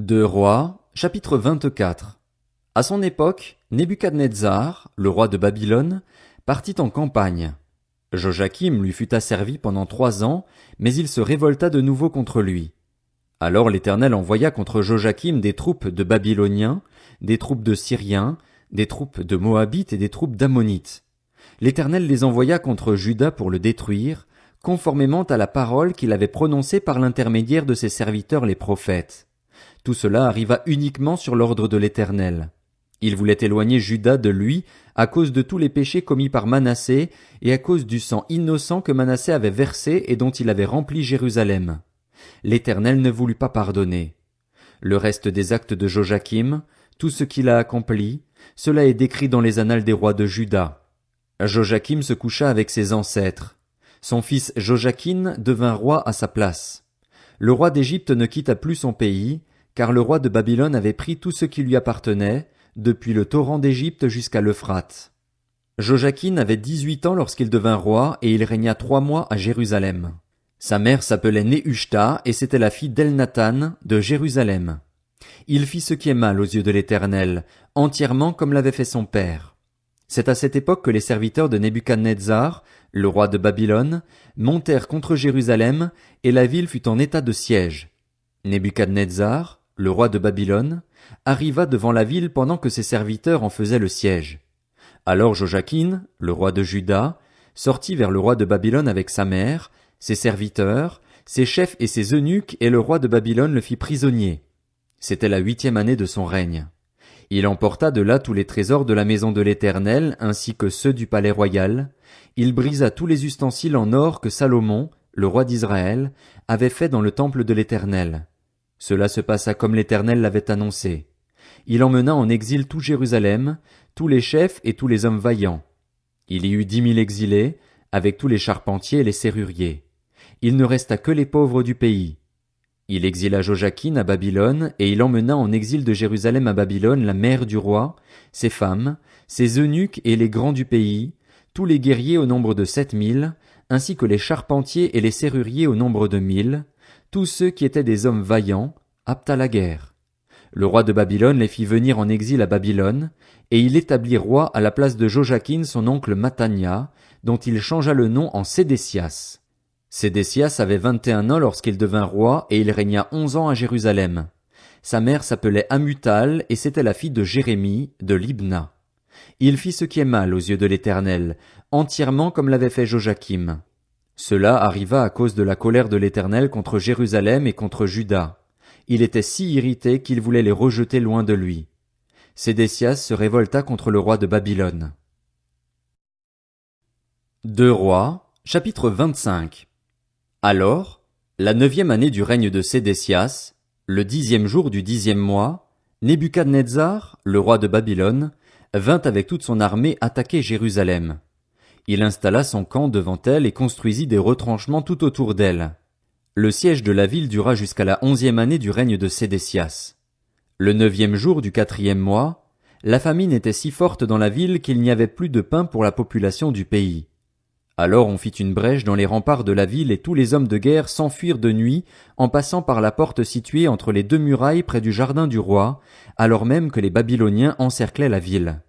Deux Rois, chapitre 24. À son époque, Nebuchadnezzar, le roi de Babylone, partit en campagne. Joachim lui fut asservi pendant 3 ans, mais il se révolta de nouveau contre lui. Alors l'Éternel envoya contre Joachim des troupes de Babyloniens, des troupes de Syriens, des troupes de Moabites et des troupes d'Ammonites. L'Éternel les envoya contre Juda pour le détruire, conformément à la parole qu'il avait prononcée par l'intermédiaire de ses serviteurs les prophètes. Tout cela arriva uniquement sur l'ordre de l'Éternel. Il voulait éloigner Juda de lui à cause de tous les péchés commis par Manassé et à cause du sang innocent que Manassé avait versé et dont il avait rempli Jérusalem. L'Éternel ne voulut pas pardonner. Le reste des actes de Joachim, tout ce qu'il a accompli, cela est décrit dans les annales des rois de Juda. Joachim se coucha avec ses ancêtres. Son fils Joachim devint roi à sa place. Le roi d'Égypte ne quitta plus son pays, car le roi de Babylone avait pris tout ce qui lui appartenait, depuis le torrent d'Égypte jusqu'à l'Euphrate. Joachim avait 18 ans lorsqu'il devint roi, et il régna 3 mois à Jérusalem. Sa mère s'appelait Nehushta, et c'était la fille d'Elnathan de Jérusalem. Il fit ce qui est mal aux yeux de l'Éternel, entièrement comme l'avait fait son père. C'est à cette époque que les serviteurs de Nebuchadnezzar, le roi de Babylone, montèrent contre Jérusalem, et la ville fut en état de siège. Nebuchadnezzar, le roi de Babylone, arriva devant la ville pendant que ses serviteurs en faisaient le siège. Alors Joachim, le roi de Juda, sortit vers le roi de Babylone avec sa mère, ses serviteurs, ses chefs et ses eunuques, et le roi de Babylone le fit prisonnier. C'était la 8e année de son règne. Il emporta de là tous les trésors de la maison de l'Éternel, ainsi que ceux du palais royal. Il brisa tous les ustensiles en or que Salomon, le roi d'Israël, avait fait dans le temple de l'Éternel. Cela se passa comme l'Éternel l'avait annoncé. Il emmena en exil tout Jérusalem, tous les chefs et tous les hommes vaillants. Il y eut 10 000 exilés, avec tous les charpentiers et les serruriers. Il ne resta que les pauvres du pays. Il exila Joachim à Babylone, et il emmena en exil de Jérusalem à Babylone la mère du roi, ses femmes, ses eunuques et les grands du pays, tous les guerriers au nombre de 7 000, ainsi que les charpentiers et les serruriers au nombre de 1 000, tous ceux qui étaient des hommes vaillants, aptes à la guerre. Le roi de Babylone les fit venir en exil à Babylone, et il établit roi à la place de Joachim son oncle Mathania, dont il changea le nom en Sédécias. Sédécias avait 21 ans lorsqu'il devint roi, et il régna 11 ans à Jérusalem. Sa mère s'appelait Amutal, et c'était la fille de Jérémie, de Libna. Il fit ce qui est mal aux yeux de l'Éternel, entièrement comme l'avait fait Joachim. Cela arriva à cause de la colère de l'Éternel contre Jérusalem et contre Juda. Il était si irrité qu'il voulait les rejeter loin de lui. Sédécias se révolta contre le roi de Babylone. Deux Rois, chapitre 25. Alors, la 9e année du règne de Sédécias, le 10e jour du 10e mois, Nebuchadnezzar, le roi de Babylone, vint avec toute son armée attaquer Jérusalem. Il installa son camp devant elle et construisit des retranchements tout autour d'elle. Le siège de la ville dura jusqu'à la 11e année du règne de Sédécias. Le 9e jour du 4e mois, la famine était si forte dans la ville qu'il n'y avait plus de pain pour la population du pays. Alors on fit une brèche dans les remparts de la ville et tous les hommes de guerre s'enfuirent de nuit en passant par la porte située entre les 2 murailles près du jardin du roi, alors même que les Babyloniens encerclaient la ville.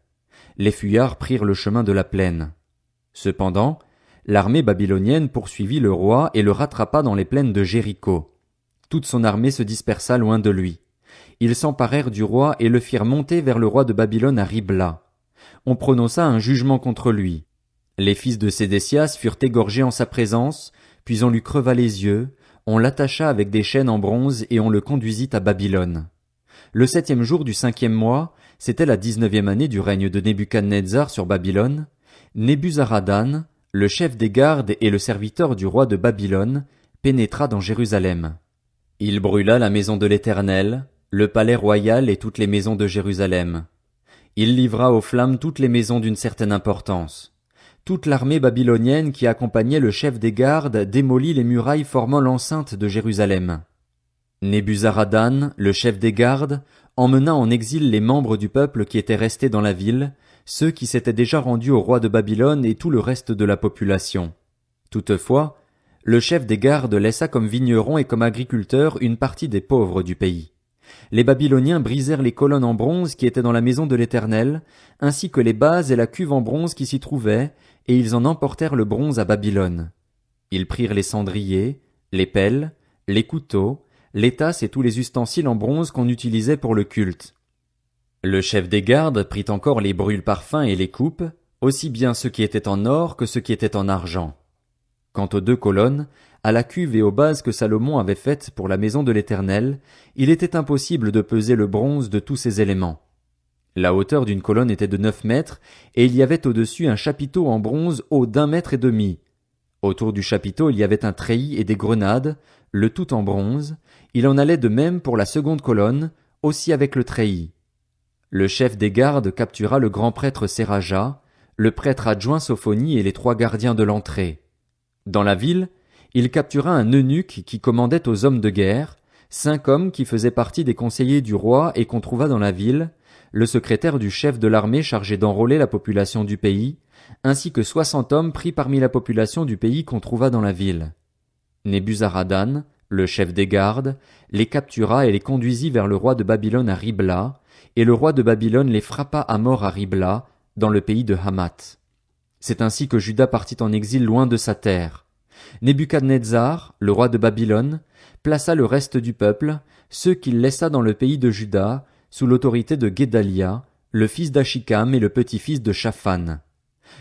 Les fuyards prirent le chemin de la plaine. Cependant, l'armée babylonienne poursuivit le roi et le rattrapa dans les plaines de Jéricho. Toute son armée se dispersa loin de lui. Ils s'emparèrent du roi et le firent monter vers le roi de Babylone à Ribla. On prononça un jugement contre lui. Les fils de Sédécias furent égorgés en sa présence, puis on lui creva les yeux, on l'attacha avec des chaînes en bronze et on le conduisit à Babylone. Le 7e jour du 5e mois, c'était la 19e année du règne de Nebuchadnezzar sur Babylone. Nebuzaradan, le chef des gardes et le serviteur du roi de Babylone, pénétra dans Jérusalem. Il brûla la maison de l'Éternel, le palais royal et toutes les maisons de Jérusalem. Il livra aux flammes toutes les maisons d'une certaine importance. Toute l'armée babylonienne qui accompagnait le chef des gardes démolit les murailles formant l'enceinte de Jérusalem. Nebuzaradan, le chef des gardes, emmena en exil les membres du peuple qui étaient restés dans la ville, ceux qui s'étaient déjà rendus au roi de Babylone et tout le reste de la population. Toutefois, le chef des gardes laissa comme vignerons et comme agriculteurs une partie des pauvres du pays. Les Babyloniens brisèrent les colonnes en bronze qui étaient dans la maison de l'Éternel, ainsi que les bases et la cuve en bronze qui s'y trouvaient, et ils en emportèrent le bronze à Babylone. Ils prirent les cendriers, les pelles, les couteaux, les tasses et tous les ustensiles en bronze qu'on utilisait pour le culte. Le chef des gardes prit encore les brûle-parfums et les coupes, aussi bien ceux qui étaient en or que ceux qui étaient en argent. Quant aux 2 colonnes, à la cuve et aux bases que Salomon avait faites pour la maison de l'Éternel, il était impossible de peser le bronze de tous ces éléments. La hauteur d'une colonne était de 9 mètres, et il y avait au-dessus un chapiteau en bronze haut d'1,5 mètre. Autour du chapiteau il y avait un treillis et des grenades, le tout en bronze. Il en allait de même pour la seconde colonne, aussi avec le treillis. Le chef des gardes captura le grand prêtre Séraja, le prêtre adjoint Sophonie et les 3 gardiens de l'entrée. Dans la ville, il captura un eunuque qui commandait aux hommes de guerre, 5 hommes qui faisaient partie des conseillers du roi et qu'on trouva dans la ville, le secrétaire du chef de l'armée chargé d'enrôler la population du pays, ainsi que 60 hommes pris parmi la population du pays qu'on trouva dans la ville. Nebuzaradan, le chef des gardes, les captura et les conduisit vers le roi de Babylone à Ribla, et le roi de Babylone les frappa à mort à Ribla, dans le pays de Hamath. C'est ainsi que Juda partit en exil loin de sa terre. Nebuchadnezzar, le roi de Babylone, plaça le reste du peuple, ceux qu'il laissa dans le pays de Juda, sous l'autorité de Guédalia, le fils d'Achikam et le petit-fils de Shaphan.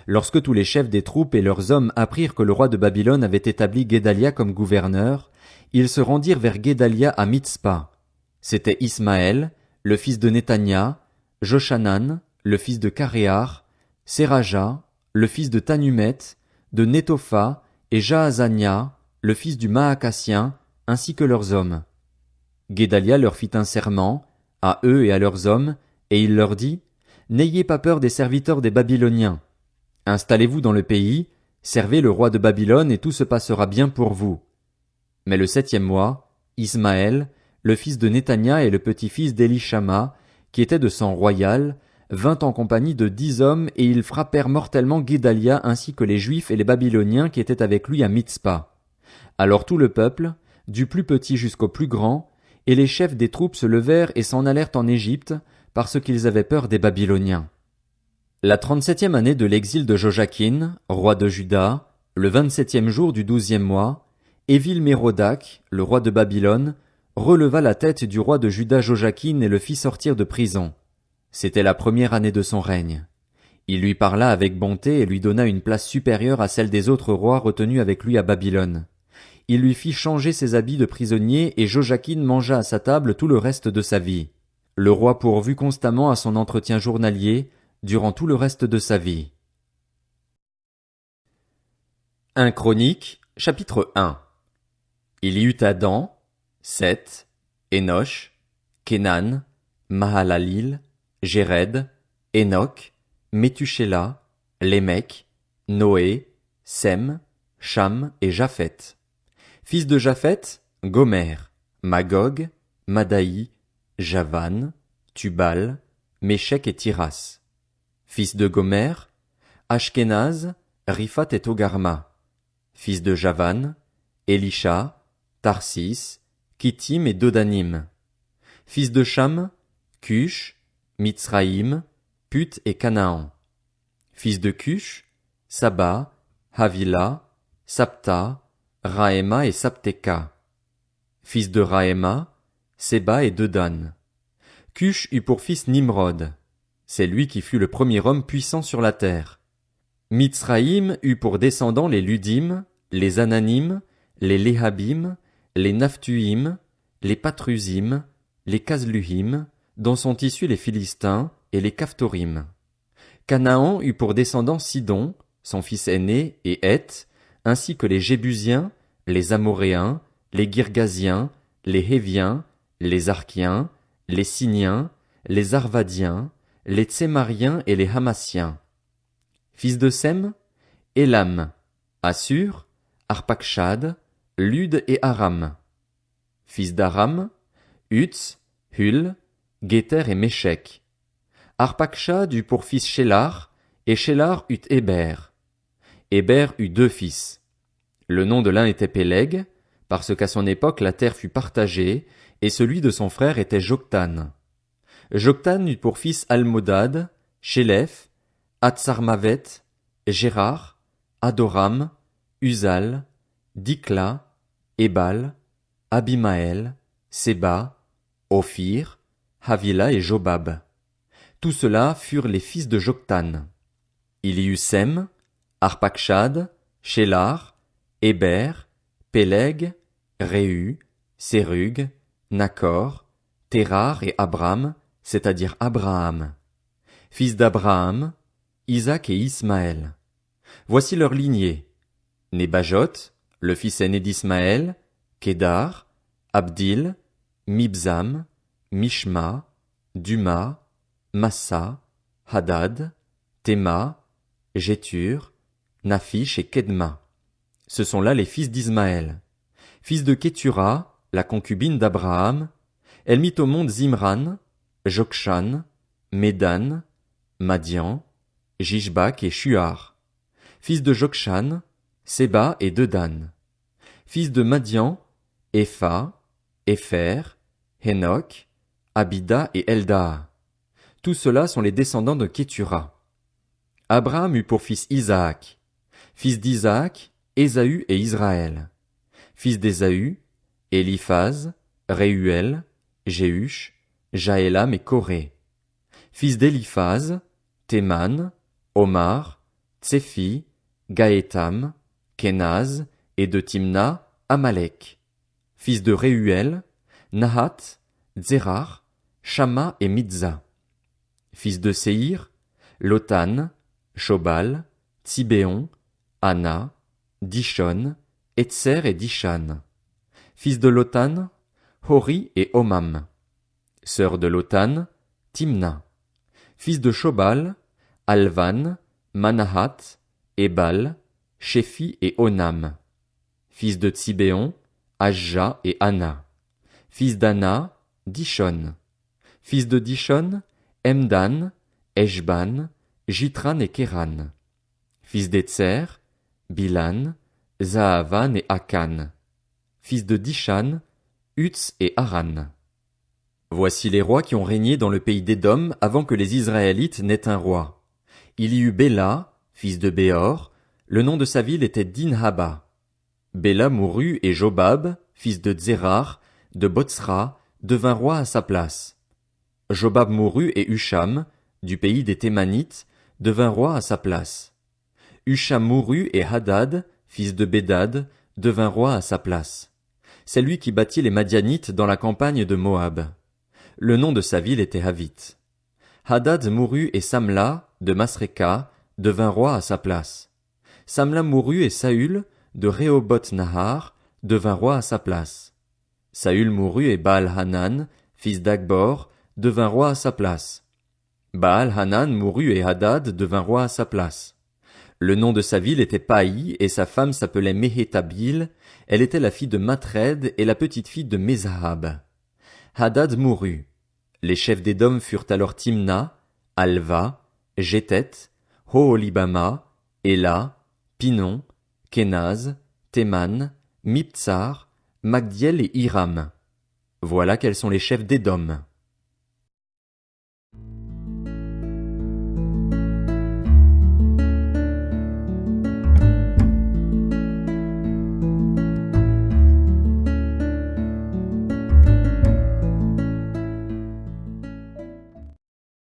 Lorsque tous les chefs des troupes et leurs hommes apprirent que le roi de Babylone avait établi Guédalia comme gouverneur, ils se rendirent vers Guédalia à Mitzpa. C'étaient Ismaël, le fils de Netania, Joshanan, le fils de Karéar, Séraja, le fils de Tanumet, de Netopha, et Jaazania, le fils du Maakassien, ainsi que leurs hommes. Guédalia leur fit un serment, à eux et à leurs hommes, et il leur dit, « N'ayez pas peur des serviteurs des Babyloniens. Installez-vous dans le pays, servez le roi de Babylone et tout se passera bien pour vous. » Mais le 7e mois, Ismaël, le fils de Netania et le petit-fils d'Élishama, qui était de sang royal, vint en compagnie de 10 hommes et ils frappèrent mortellement Guédalia ainsi que les Juifs et les Babyloniens qui étaient avec lui à Mitzpa. Alors tout le peuple, du plus petit jusqu'au plus grand, et les chefs des troupes se levèrent et s'en allèrent en Égypte, parce qu'ils avaient peur des Babyloniens. La 37e année de l'exil de Jojakin, roi de Juda, le 27e jour du 12e mois, Évil-Mérodach, le roi de Babylone, releva la tête du roi de Juda Jojakin et le fit sortir de prison. C'était la première année de son règne. Il lui parla avec bonté et lui donna une place supérieure à celle des autres rois retenus avec lui à Babylone. Il lui fit changer ses habits de prisonnier et Jojakin mangea à sa table tout le reste de sa vie. Le roi pourvut constamment à son entretien journalier durant tout le reste de sa vie. 1 Chroniques, chapitre 1. Il y eut Adam, Seth, Énosh, Kénan, Mahalalil, Jéred, Enoch, Méthusélah, Lémec, Noé, Sem, Cham et Japheth. Fils de Japheth, Gomer, Magog, Madaï, Javan, Tubal, Méchec et Tiras. Fils de Gomer, Ashkenaz, Riphat et Togarma. Fils de Javan, Elisha, Tarsis, Kittim et Dodanim. Fils de Cham, Cush, Mitzraïm, Put et Canaan. Fils de Cush, Saba, Havila, Sapta, Raéma et Sapteka. Fils de Raéma, Séba et Dedan. Cush eut pour fils Nimrod. C'est lui qui fut le premier homme puissant sur la terre. Mitzraïm eut pour descendants les Ludim, les Ananim, les Léhabim, les Naphtuim, les Patrusim, les Casluhim, dont sont issus les Philistins, et les Caphtorim. Canaan eut pour descendants Sidon, son fils aîné, et Heth, ainsi que les Jébusiens, les Amoréens, les Girgasiens, les Héviens, les Arkiens, les Siniens, les Arvadiens, les Tsémariens et les Hamassiens. Fils de Sem, Élam, Assur, Arpachshad, Lud et Aram. Fils d'Aram, Uts, Hul, Guéter et Méchec. Arpachshad eut pour fils Shélar, et Shélar eut Héber. Héber eut 2 fils. Le nom de l'un était Péleg, parce qu'à son époque la terre fut partagée, et celui de son frère était Joktan. Joktan eut pour fils Almodad, Shélef, Hatsarmavet, Gérard, Adoram, Uzal, Dikla, Ébal, Abimaël, Séba, Ophir, Havila et Jobab. Tous ceux-là furent les fils de Joktan. Il y eut Sem, Arpakshad, Shélar, Héber, Péleg, Réhu, Sérug, Nakor, Térar et Abram, c'est-à-dire Abraham. Fils d'Abraham, Isaac et Ismaël. Voici leur lignée. Nébajot, le fils aîné d'Ismaël, Kédar, Abdil, Mibzam, Mishma, Duma, Massa, Hadad, Théma, Jétur, Naphish et Kedma. Ce sont là les fils d'Ismaël. Fils de Kétura, la concubine d'Abraham, elle mit au monde Zimran, Jokshan, Médan, Madian, Jishbak et Shuar. Fils de Jokshan, Séba et Dedan. Fils de Madian, Epha, Épher, Hénoch, Abida et Eldaa. Tous ceux-là sont les descendants de Kétura. Abraham eut pour fils Isaac. Fils d'Isaac, Ésaü et Israël. Fils d'Ésaü, Éliphaz, Réuel, Jéhush, Jaélam et Coré. Fils d'Éliphaz, Théman, Omar, Tséphi, Gaétam, Kénaz, et de Timna, Amalek. Fils de Réuel, Nahat, Zérar, Shama et Midza. Fils de Séhir, Lotan, Shobal, Tsibéon, Anna, Dishon, Etzer et Dishan. Fils de Lotan, Hori et Omam. Sœur de Lotan, Timna. Fils de Shobal, Alvan, Manahat, Ebal, Shéphi et Onam. Fils de Tsibéon, Ajja et Anna. Fils d'Anna, Dishon. Fils de Dishon, Emdan, Eshban, Jitran et Kéran. Fils d'Etzer, Bilan, Zahavan et Akan. Fils de Dishan, Utz et Aran. Voici les rois qui ont régné dans le pays d'Édom avant que les Israélites n'aient un roi. Il y eut Béla, fils de Béor, le nom de sa ville était Dinhaba. Béla mourut et Jobab, fils de Zérar, de Botsra, devint roi à sa place. Jobab mourut et Husham, du pays des Thémanites, devint roi à sa place. Husham mourut et Hadad, fils de Bédad, devint roi à sa place. C'est lui qui bâtit les Madianites dans la campagne de Moab. Le nom de sa ville était Havith. Hadad mourut et Samla, de Masréka, devint roi à sa place. Samla mourut et Saül, de Rehoboth Nahar, devint roi à sa place. Saül mourut et Baal-Hanan, fils d'Akbor, devint roi à sa place. Baal-Hanan mourut et Hadad devint roi à sa place. Le nom de sa ville était Paï, et sa femme s'appelait Méhétabil, elle était la fille de Matred et la petite-fille de Mézahab. Hadad mourut. Les chefs d'Édom furent alors Timna, Alva, Jétet, Hoholibama, Éla, Pinon, Kénaz, Théman, Mibtsar, Magdiel et Hiram. Voilà quels sont les chefs d'Édom.